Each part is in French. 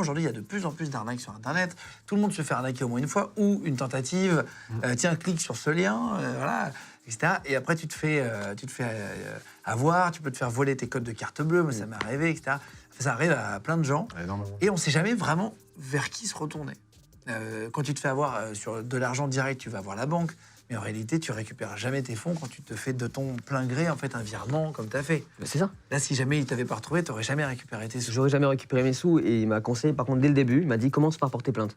Aujourd'hui, il y a de plus en plus d'arnaques sur Internet. Tout le monde se fait arnaquer au moins une fois ou une tentative. Tiens, clique sur ce lien, voilà, etc. Et après, tu te fais avoir, tu peux te faire voler tes codes de carte bleue. Moi, ça m'est arrivé, etc. Ça arrive à plein de gens. Et on ne sait jamais vraiment vers qui se retourner. Quand tu te fais avoir sur de l'argent direct, tu vas voir la banque. Mais en réalité, tu récupères jamais tes fonds quand tu te fais de ton plein gré en fait un virement comme tu as fait. C'est ça. Là, si jamais il t'avait pas retrouvé, tu n'aurais jamais récupéré tes sous. J'aurais jamais récupéré mes sous et il m'a conseillé, par contre, dès le début, il m'a dit commence par porter plainte.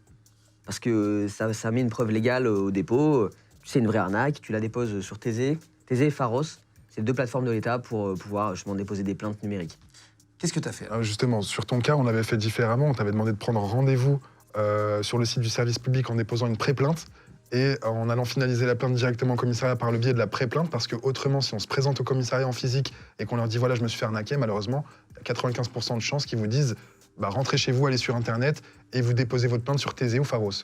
Parce que ça met une preuve légale au dépôt. C'est une vraie arnaque, tu la déposes sur Thésée. Thésée et Pharos, c'est deux plateformes de l'État pour pouvoir justement déposer des plaintes numériques. Qu'est-ce que tu as fait? Justement, sur ton cas, on l'avait fait différemment. On t'avait demandé de prendre rendez-vous sur le site du service public en déposant une pré-plainte et en allant finaliser la plainte directement au commissariat par le biais de la pré-plainte, parce que autrement, si on se présente au commissariat en physique et qu'on leur dit voilà, je me suis fait arnaquer, malheureusement, il y a 95% de chances qu'ils vous disent bah, rentrez chez vous, allez sur Internet et vous déposez votre plainte sur Thésée ou Pharos.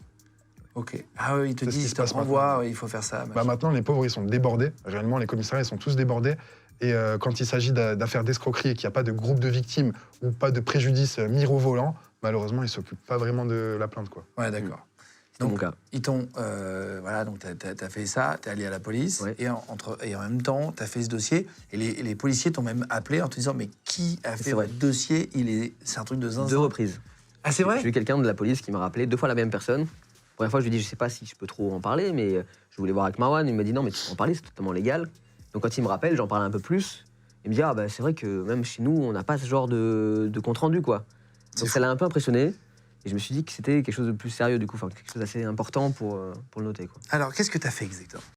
Ok. Ah oui, ils te C'est ce qui disent, se ils te passe renvoient, il faut faire ça. Bah, maintenant, les pauvres, ils sont débordés. Réellement, les commissariats, ils sont tous débordés. Et quand il s'agit d'affaires d'escroquerie et qu'il n'y a pas de groupe de victimes ou pas de préjudice mirobolant, malheureusement, ils ne s'occupent pas vraiment de la plainte, quoi. Ouais, d'accord. Dans mon Donc, cas. ils t'ont. Voilà, donc t'as fait ça, t'es allé à la police, Ouais. et en même temps, t'as fait ce dossier. Et les policiers t'ont même appelé en te disant mais qui a fait C'est vrai. votre dossier? C'est un truc de zinzin. 2 reprises. Ah, c'est vrai? J'ai eu quelqu'un de la police qui m'a rappelé 2 fois la même personne. La première fois, je lui ai dit je sais pas si je peux trop en parler, mais je voulais voir avec Marwan. Il m'a dit non, mais tu peux en parler, c'est totalement légal. Donc quand il me rappelle, j'en parle un peu plus. Il me dit ah bah c'est vrai que même chez nous, on n'a pas ce genre de compte rendu, quoi. Donc ça l'a un peu impressionné. Et je me suis dit que c'était quelque chose de plus sérieux, du coup, enfin quelque chose d'assez important pour le noter, quoi. Alors, qu'est-ce que t'as fait exactement?